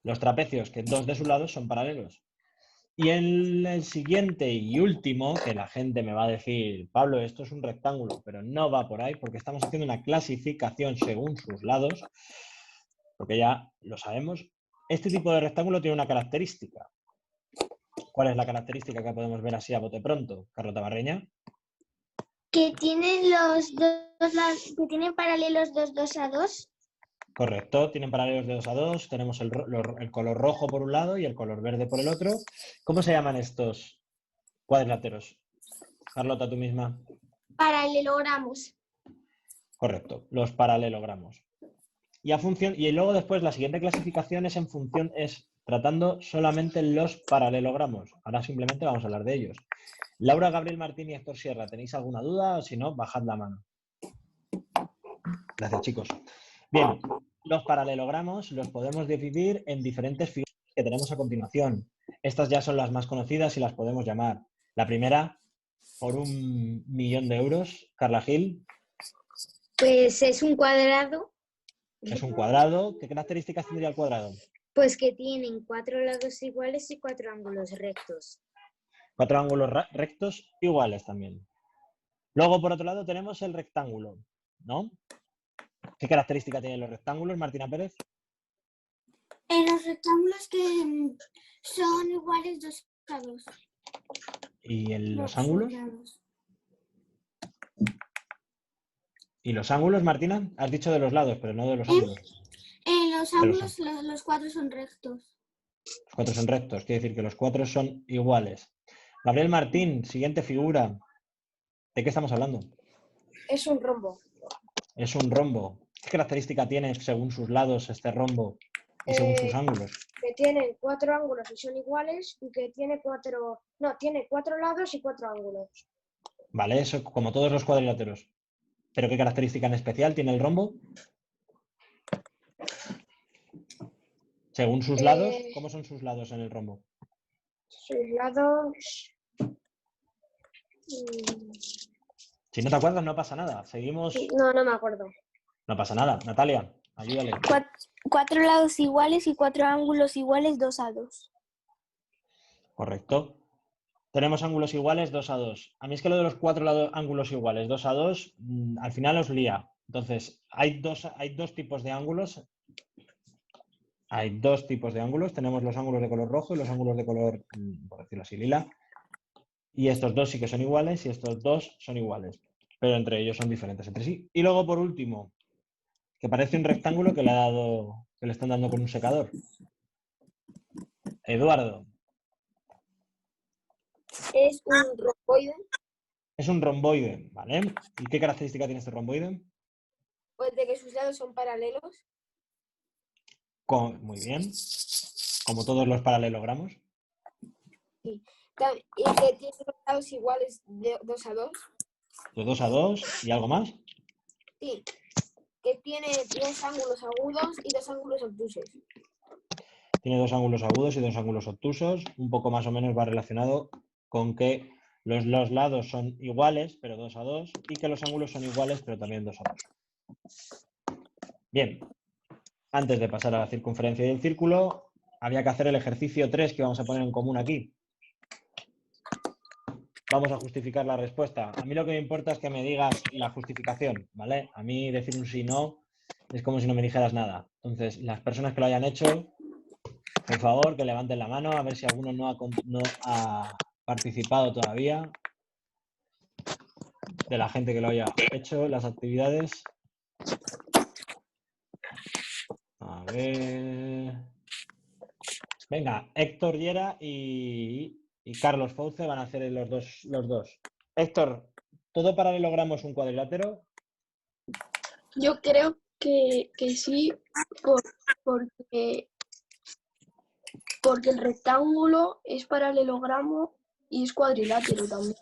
Los trapecios, que 2 de sus lados son paralelos. Y en el siguiente y último, que la gente me va a decir, Pablo, esto es un rectángulo, pero no va por ahí porque estamos haciendo una clasificación según sus lados, porque ya lo sabemos. Este tipo de rectángulo tiene una característica. ¿Cuál es la característica que podemos ver así a bote pronto, Carlota Barreña? Que tienen que tienen paralelos 2 a 2. Correcto, tienen paralelos de 2 a 2, tenemos el color rojo por un lado y el color verde por el otro. ¿Cómo se llaman estos cuadriláteros? Carlota, tú misma. Paralelogramos. Correcto, los paralelogramos. Y luego después la siguiente clasificación es tratando solamente los paralelogramos. Ahora simplemente vamos a hablar de ellos. Laura, Gabriel Martín y Héctor Sierra, ¿tenéis alguna duda? O si no, bajad la mano. Gracias, chicos. Bien, los paralelogramos los podemos dividir en diferentes figuras que tenemos a continuación. Estas ya son las más conocidas y las podemos llamar. La primera, por 1.000.000 de euros, Carla Gil. Pues es un cuadrado. Es un cuadrado. ¿Qué características tendría el cuadrado? Pues que tienen 4 lados iguales y 4 ángulos rectos. 4 ángulos rectos iguales también. Luego, por otro lado, tenemos el rectángulo, ¿no? ¿Qué característica tienen los rectángulos, Martina Pérez? Los rectángulos que son iguales 2 a 2. ¿Y en los ángulos? ¿Y los ángulos, Martina? Has dicho de los lados, pero no de los ángulos. Los ángulos, los 4 son rectos. Los 4 son rectos, quiere decir que los 4 son iguales. Gabriel Martín, siguiente figura. ¿De qué estamos hablando? Es un rombo. Es un rombo. ¿Qué característica tiene según sus lados este rombo y según sus ángulos? Que tiene 4 ángulos y son iguales y que tiene tiene 4 lados y 4 ángulos. Vale, eso como todos los cuadriláteros. ¿Pero qué característica en especial tiene el rombo? Según sus lados, ¿cómo son sus lados en el rombo? Sus lados... Si no te acuerdas, no pasa nada. Seguimos. No me acuerdo. No pasa nada. Natalia, ayúdale. 4 lados iguales y 4 ángulos iguales, 2 a 2. Correcto. Tenemos ángulos iguales 2 a 2. A mí es que lo de los 4 ángulos iguales 2 a 2, al final os lía. Entonces, hay dos tipos de ángulos. Hay 2 tipos de ángulos. Tenemos los ángulos de color rojo y los ángulos de color, por decirlo así, lila. Y estos 2 sí que son iguales y estos 2 son iguales. Pero entre ellos son diferentes entre sí. Y luego, por último, que parece un rectángulo que le están dando con un secador. Eduardo. Es un romboide. Es un romboide, ¿vale? ¿Y qué característica tiene este romboide? Pues de que sus lados son paralelos. Muy bien. Como todos los paralelogramos. Y que tiene los lados iguales de 2 a 2. De 2 a 2 y algo más. Sí. Que tiene 2 ángulos agudos y 2 ángulos obtusos. Tiene 2 ángulos agudos y 2 ángulos obtusos. Un poco más o menos va relacionado con que los lados son iguales, pero 2 a 2, y que los ángulos son iguales, pero también 2 a 2. Bien. Antes de pasar a la circunferencia y el círculo, había que hacer el ejercicio 3 que vamos a poner en común aquí. Vamos a justificar la respuesta. A mí lo que me importa es que me digas la justificación, ¿vale? A mí decir un sí no es como si no me dijeras nada. Entonces, las personas que lo hayan hecho, por favor, que levanten la mano a ver si alguno no ha participado todavía. De la gente que lo haya hecho, las actividades. A ver. Venga, Héctor Llera y Carlos Fauce van a hacer los dos. Héctor, ¿todo paralelogramo es un cuadrilátero? Yo creo que sí, porque el rectángulo es paralelogramo y es cuadrilátero también.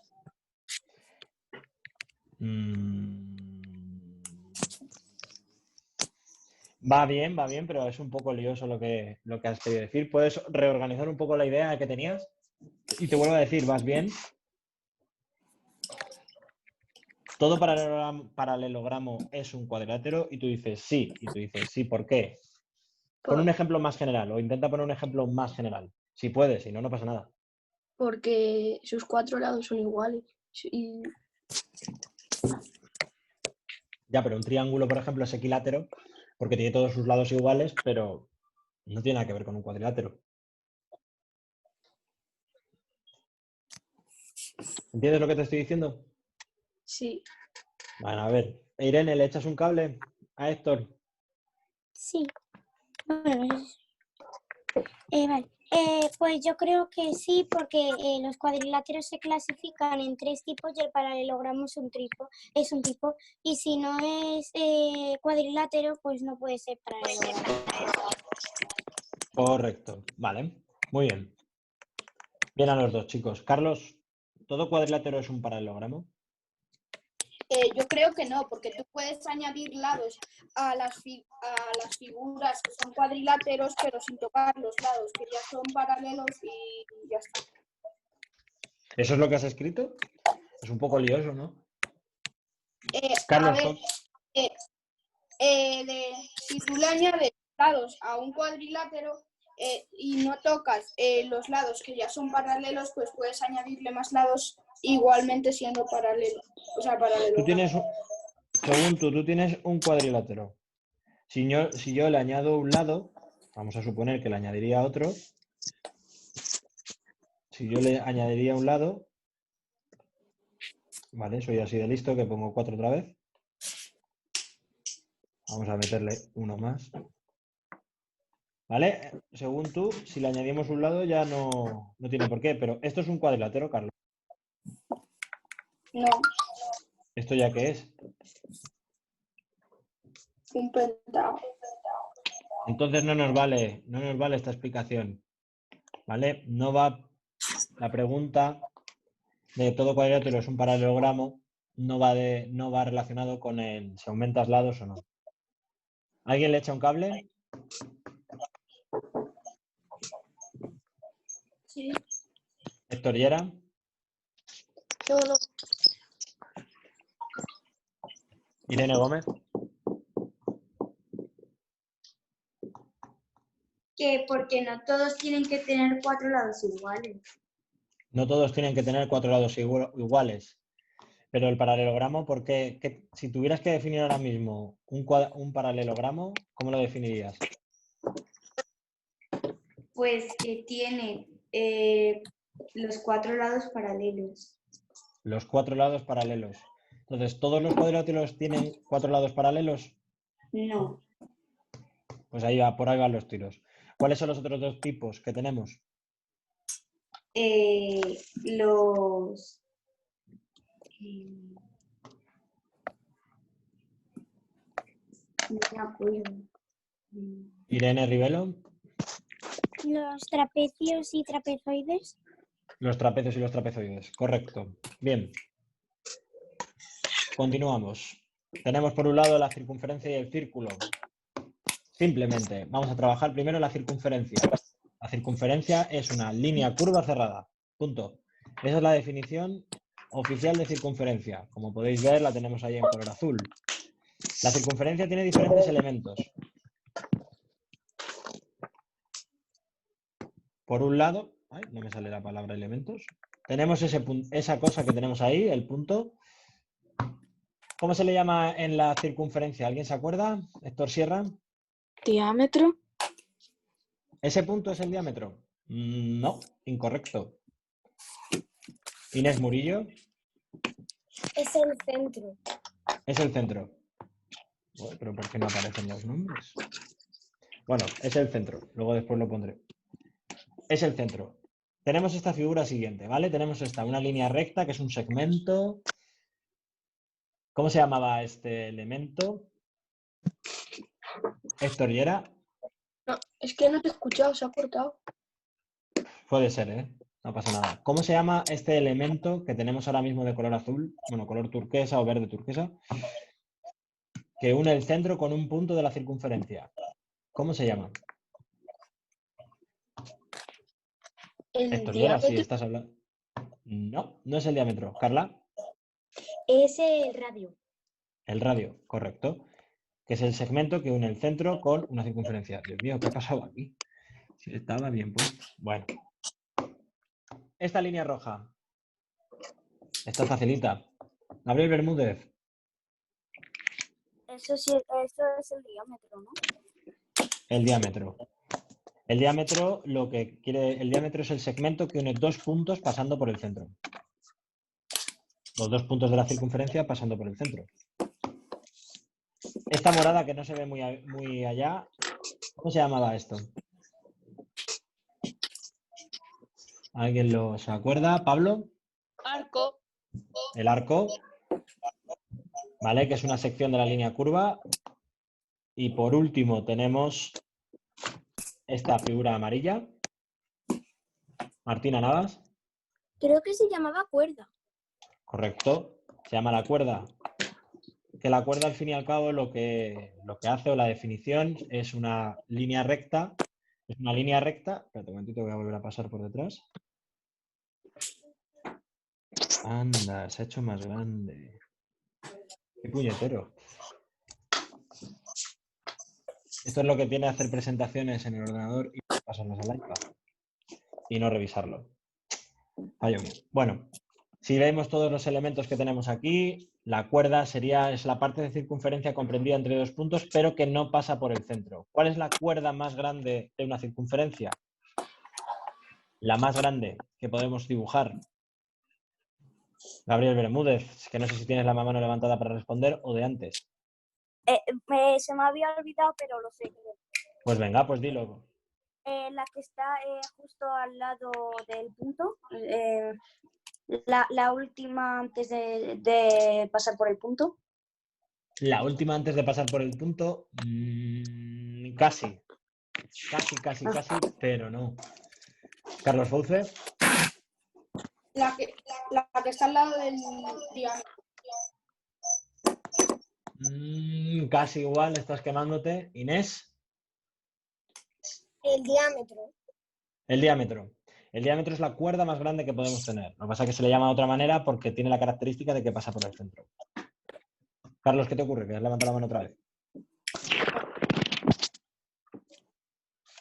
Va bien, pero es un poco lioso lo que has querido decir. ¿Puedes reorganizar un poco la idea que tenías? Y te vuelvo a decir, ¿vas bien? Todo paralelogramo es un cuadrilátero y tú dices sí. Y tú dices sí, ¿por qué? Pon un ejemplo más general o intenta poner un ejemplo más general. Si puedes, si no, no pasa nada. Porque sus 4 lados son iguales. Y... Ya, pero un triángulo, por ejemplo, es equilátero porque tiene todos sus lados iguales, pero no tiene nada que ver con un cuadrilátero. ¿Entiendes lo que te estoy diciendo? Sí. Bueno, a ver. Irene, ¿le echas un cable a Héctor? Sí. Bueno, vale. Pues yo creo que sí, porque los cuadriláteros se clasifican en 3 tipos y el paralelogramo es un tipo. Y si no es cuadrilátero, pues no puede ser paralelogramo. Correcto. Vale. Muy bien. Bien a los dos, chicos. Carlos, ¿todo cuadrilátero es un paralelogramo? Yo creo que no, porque tú puedes añadir lados a las figuras que son cuadriláteros, pero sin tocar los lados, que ya son paralelos y ya está. ¿Eso es lo que has escrito? Es un poco lioso, ¿no? Carlos, a ver, si tú le añades lados a un cuadrilátero y no tocas los lados que ya son paralelos, pues puedes añadirle más lados igualmente siendo paralelo. O sea, paralelo. Según tú tienes un cuadrilátero. Si yo le añado un lado, vamos a suponer que le añadiría otro. Si yo le añadiría un lado, vale, soy así de listo que pongo 4 otra vez. Vamos a meterle uno más. ¿Vale? Según tú, si le añadimos un lado ya no tiene por qué, pero esto es un cuadrilátero, Carlos. No. ¿Esto ya qué es? Un pentágono. Entonces no nos vale esta explicación. ¿Vale? No va la pregunta de todo cuadrilátero es un paralelogramo, no va relacionado con el si aumentas lados o no. ¿Alguien le echa un cable? Sí. Héctor Llera. No. Irene Gómez. Que porque no todos tienen que tener 4 lados iguales. No todos tienen que tener 4 lados iguales. Pero el paralelogramo, ¿por qué? Si tuvieras que definir ahora mismo un paralelogramo, ¿cómo lo definirías? Pues que tiene los 4 lados paralelos. Los 4 lados paralelos. Entonces, ¿todos los cuadriláteros tienen 4 lados paralelos? No. Pues por ahí van los tiros. ¿Cuáles son los otros dos tipos que tenemos? Los... no me acuerdo. Irene Rivelo. Los trapecios y trapezoides. Los trapecios y los trapezoides. Correcto. Bien. Continuamos. Tenemos por un lado la circunferencia y el círculo. Simplemente, vamos a trabajar primero la circunferencia. La circunferencia es una línea curva cerrada. Punto. Esa es la definición oficial de circunferencia. Como podéis ver, la tenemos ahí en color azul. La circunferencia tiene diferentes elementos. Por un lado, no me sale la palabra elementos. Tenemos esa cosa que tenemos ahí, el punto. ¿Cómo se le llama en la circunferencia? ¿Alguien se acuerda? Héctor Sierra. Diámetro. ¿Ese punto es el diámetro? No, incorrecto. Inés Murillo. Es el centro. Es el centro. Bueno, pero ¿por qué no aparecen los nombres? Bueno, es el centro. Luego después lo pondré. Es el centro. Tenemos esta figura siguiente, ¿vale? Tenemos una línea recta que es un segmento. ¿Cómo se llamaba este elemento? Héctor Llera. No, es que no te he escuchado, se ha cortado. Puede ser, ¿eh? No pasa nada. ¿Cómo se llama este elemento que tenemos ahora mismo de color azul? Bueno, color turquesa o verde turquesa. Que une el centro con un punto de la circunferencia. ¿Cómo se llama? El Héctor Llera, diámetro. si estás hablando. No, no es el diámetro. Carla. Es el radio. El radio, correcto. Que es el segmento que une el centro con una circunferencia. Dios mío, ¿qué ha pasado aquí? Si estaba bien puesto. Bueno. Esta línea roja. Esta facilita. Gabriel Bermúdez. Eso sí, eso es el diámetro, ¿no? El diámetro. El diámetro, el diámetro es el segmento que une dos puntos pasando por el centro. Los dos puntos de la circunferencia pasando por el centro. Esta morada que no se ve muy allá, ¿cómo se llamaba esto? ¿Alguien se acuerda? ¿Pablo? Arco. El arco, ¿vale? Que es una sección de la línea curva. Y por último tenemos esta figura amarilla. Martina Navas. Creo que se llamaba cuerda. Correcto. Se llama la cuerda. Que la cuerda, al fin y al cabo, lo que hace, o la definición, es una línea recta. Es una línea recta. Espérate un momentito, voy a volver a pasar por detrás. Anda, se ha hecho más grande. Qué puñetero. Esto es lo que tiene hacer presentaciones en el ordenador y pasarlas al iPad. Y no revisarlo. Fallo mío. Bueno, si vemos todos los elementos que tenemos aquí, la cuerda es la parte de circunferencia comprendida entre dos puntos, pero que no pasa por el centro. ¿Cuál es la cuerda más grande de una circunferencia? La más grande que podemos dibujar. Gabriel Bermúdez, que no sé si tienes la mano levantada para responder o de antes. Se me había olvidado, pero lo sé. Pues venga, pues dilo. La que está justo al lado del punto. La última antes de pasar por el punto. La última antes de pasar por el punto. Casi, pero no. Carlos Fauce. La que está al lado del diámetro. Casi igual, estás quemándote. Inés. El diámetro. El diámetro. El diámetro es la cuerda más grande que podemos tener. Lo que pasa es que se le llama de otra manera porque tiene la característica de que pasa por el centro. Carlos, ¿qué te ocurre? Que has levantado la mano otra vez.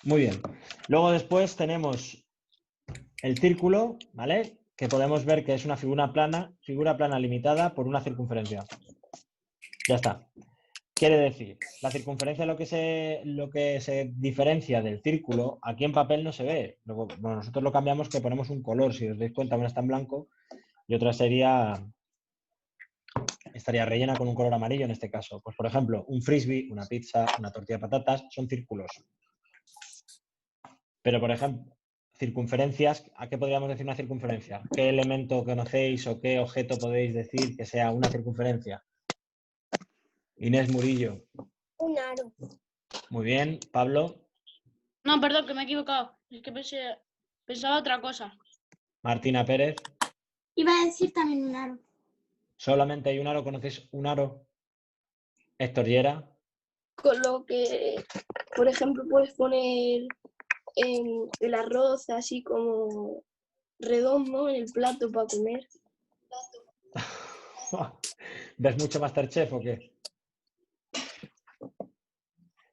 Muy bien. Luego después tenemos el círculo, ¿vale? Que podemos ver que es una figura plana limitada por una circunferencia. Ya está. Quiere decir, la circunferencia lo que se diferencia del círculo, aquí en papel no se ve. Luego, bueno, nosotros lo cambiamos que ponemos un color, si os dais cuenta, una está en blanco y otra estaría rellena con un color amarillo en este caso. Pues por ejemplo, un frisbee, una pizza, una tortilla de patatas, son círculos. Pero por ejemplo, circunferencias, ¿a qué podríamos decir una circunferencia? ¿Qué elemento conocéis o qué objeto podéis decir que sea una circunferencia? Inés Murillo. Un aro. Muy bien. Pablo. No, perdón, que me he equivocado. Es que pensaba otra cosa. Martina Pérez. Iba a decir también un aro. ¿Solamente hay un aro? ¿Conocéis un aro? Héctor Llera. Con lo que, por ejemplo, puedes poner el arroz así como redondo en el plato para comer. ¿Ves mucho Masterchef o qué?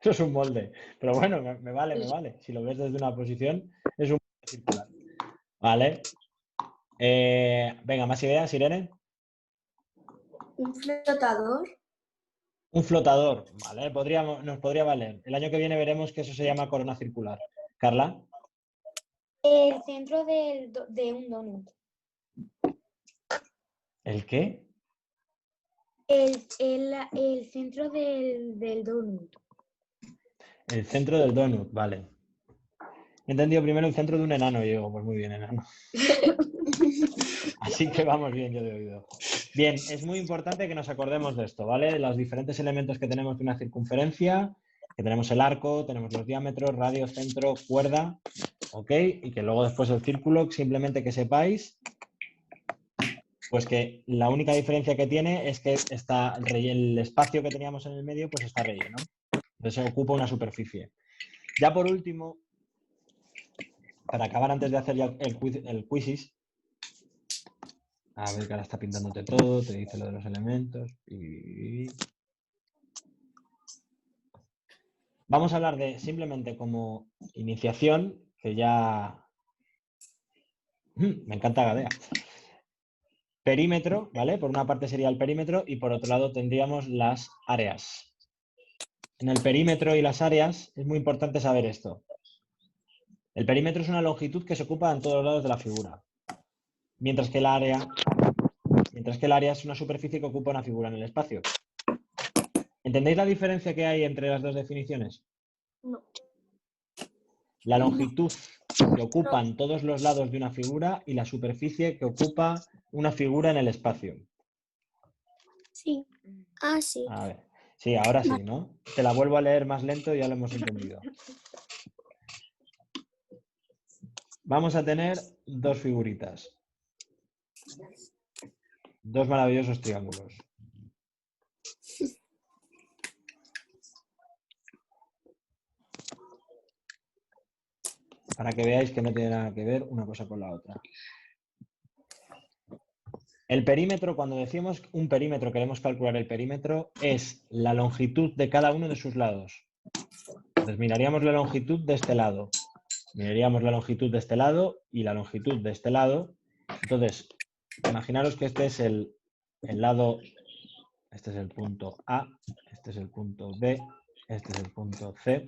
Eso es un molde. Pero bueno, me vale. Si lo ves desde una posición, es un molde circular. Vale. Venga, más ideas, Irene. Un flotador. Un flotador, vale, nos podría valer. El año que viene veremos que eso se llama corona circular. Carla. El centro de un donut. ¿El qué? El centro del donut. El centro del donut, vale. He entendido primero el centro de un enano, y digo, pues muy bien, enano. Así que vamos bien, yo de oído. Bien, es muy importante que nos acordemos de esto, ¿vale? Los diferentes elementos que tenemos de una circunferencia, que tenemos el arco, tenemos los diámetros, radio, centro, cuerda, ¿ok? Y que luego después el círculo, simplemente que sepáis, pues que la única diferencia que tiene es que el espacio que teníamos en el medio, pues está relleno. Entonces ocupa una superficie. Ya por último, para acabar antes de hacer ya el quizzes, a ver que ahora está pintándote todo, te dice lo de los elementos. Vamos a hablar de simplemente como iniciación, que ya... Me encanta Gadea. Perímetro, ¿vale? Por una parte sería el perímetro y por otro lado tendríamos las áreas. En el perímetro y las áreas es muy importante saber esto. El perímetro es una longitud que se ocupa en todos los lados de la figura. Mientras que el área es una superficie que ocupa una figura en el espacio. ¿Entendéis la diferencia que hay entre las dos definiciones? No. La longitud que ocupan todos los lados de una figura y la superficie que ocupa una figura en el espacio. Sí. Ah, sí. A ver. Sí, ahora sí, ¿no? Te la vuelvo a leer más lento y ya lo hemos entendido. Vamos a tener dos figuritas. Dos maravillosos triángulos. Para que veáis que no tiene nada que ver una cosa con la otra. El perímetro, cuando decimos un perímetro, queremos calcular el perímetro, es la longitud de cada uno de sus lados. Entonces miraríamos la longitud de este lado. Miraríamos la longitud de este lado y la longitud de este lado. Entonces, imaginaros que este es el lado, este es el punto A, este es el punto B, este es el punto C.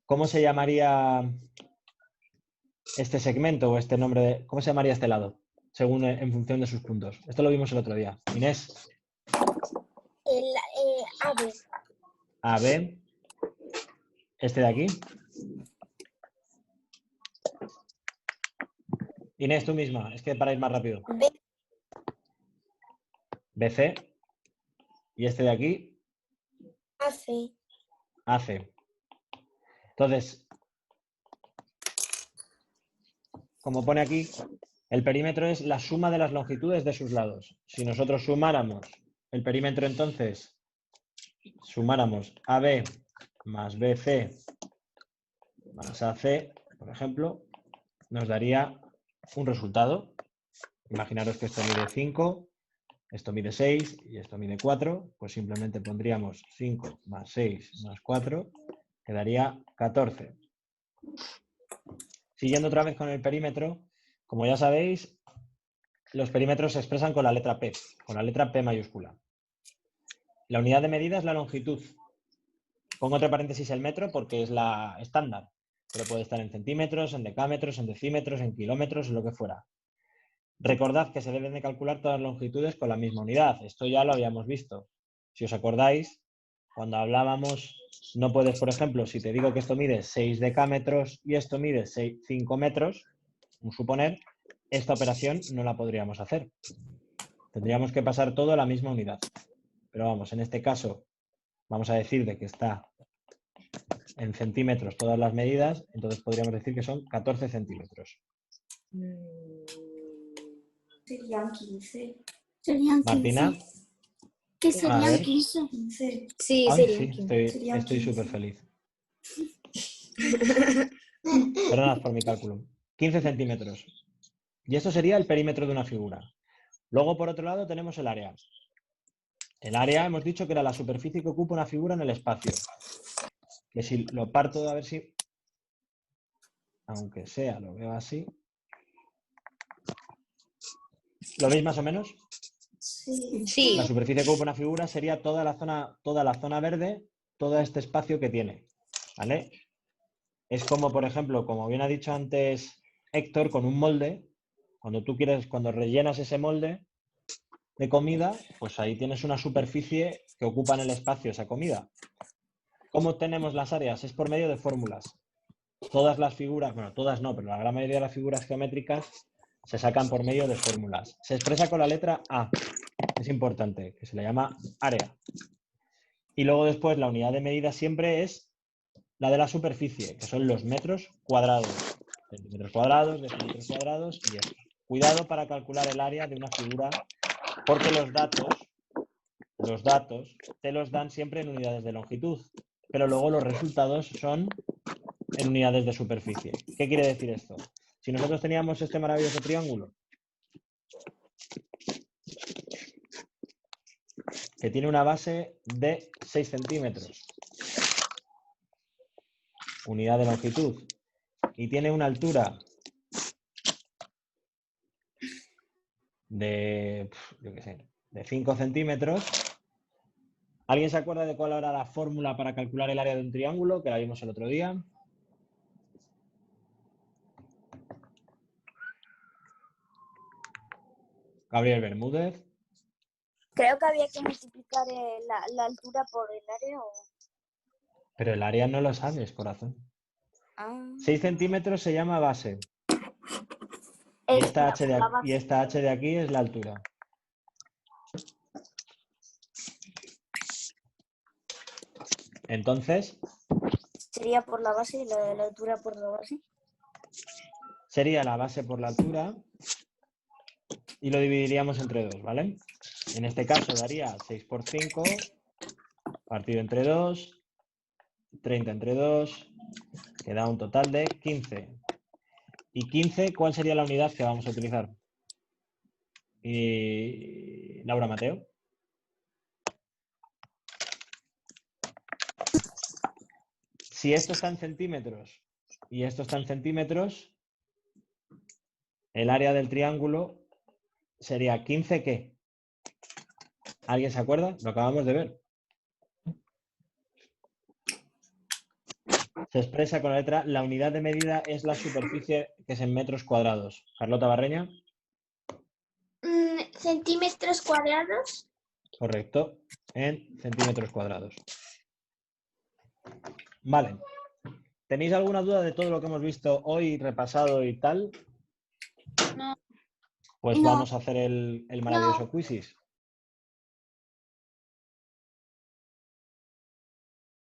¿Cómo se llamaría este segmento o este nombre? ¿Cómo se llamaría este lado? Según en función de sus puntos. Esto lo vimos el otro día. Inés. El AB. AB. Este de aquí. Inés, tú misma. Es que para ir más rápido. B. BC. Y este de aquí, AC. AC. Entonces, como pone aquí, el perímetro es la suma de las longitudes de sus lados. Si nosotros sumáramos el perímetro, entonces, sumáramos AB más BC más AC, por ejemplo, nos daría un resultado. Imaginaros que esto mide 5, esto mide 6 y esto mide 4. Pues simplemente pondríamos 5 más 6 más 4, quedaría 14. Siguiendo otra vez con el perímetro, como ya sabéis, los perímetros se expresan con la letra P mayúscula. La unidad de medida es la longitud. Pongo entre paréntesis el metro porque es la estándar, pero puede estar en centímetros, en decámetros, en decímetros, en kilómetros, en lo que fuera. Recordad que se deben de calcular todas las longitudes con la misma unidad. Esto ya lo habíamos visto. Si os acordáis, cuando hablábamos, no puedes, por ejemplo, si te digo que esto mide 6 decámetros y esto mide 5 metros, suponer, esta operación no la podríamos hacer. Tendríamos que pasar todo a la misma unidad. Pero vamos, en este caso, vamos a decir de que está en centímetros todas las medidas, entonces podríamos decir que son 14 centímetros. Serían 15. Serían 15. Martina. ¿Qué A serían ver. 15? Sí, Ay, serían sí, 15. estoy súper feliz. Perdonad por mi cálculo. 15 centímetros. Y esto sería el perímetro de una figura. Luego, por otro lado, tenemos el área. El área hemos dicho que era la superficie que ocupa una figura en el espacio. Que si lo parto, a ver si... Aunque sea, lo veo así. ¿Lo veis más o menos? Sí. La superficie que ocupa una figura sería toda la zona verde, todo este espacio que tiene. ¿Vale? Es como, por ejemplo, como bien ha dicho antes Héctor, con un molde. Cuando rellenas ese molde de comida, pues ahí tienes una superficie que ocupa en el espacio esa comida. ¿Cómo obtenemos las áreas? Es por medio de fórmulas. Todas las figuras, bueno, todas no, pero la gran mayoría de las figuras geométricas se sacan por medio de fórmulas. Se expresa con la letra A. Es importante, que se le llama área. Y luego después la unidad de medida siempre es la de la superficie, que son los metros cuadrados. Centímetros cuadrados, decímetros cuadrados y esto. Cuidado para calcular el área de una figura, porque los datos te los dan siempre en unidades de longitud, pero luego los resultados son en unidades de superficie. ¿Qué quiere decir esto? Si nosotros teníamos este maravilloso triángulo que tiene una base de 6 centímetros, unidad de longitud, y tiene una altura de, yo qué sé, de 5 centímetros, ¿alguien se acuerda de cuál era la fórmula para calcular el área de un triángulo? Que la vimos el otro día. Gabriel Bermúdez. Creo que había que multiplicar la altura por el área. Pero el área no lo sabes, corazón. 6 centímetros se llama base. Y esta H de aquí es la altura. Entonces, Sería por la base y la altura por la base. sería la base por la altura y lo dividiríamos entre 2, ¿vale? En este caso daría 6 por 5 partido entre 2, 30 entre 2, que da un total de 15. ¿Y 15 cuál sería la unidad que vamos a utilizar? Y Laura Mateo. Si esto está en centímetros y esto está en centímetros, el área del triángulo sería 15, ¿qué? ¿Alguien se acuerda? Lo acabamos de ver. Se expresa con la letra, la unidad de medida es la superficie que es en metros cuadrados. Carlota Barreña. ¿Centímetros cuadrados? Correcto, en centímetros cuadrados. Vale. ¿Tenéis alguna duda de todo lo que hemos visto hoy, repasado y tal? No. Pues No. vamos a hacer el maravilloso quizzes.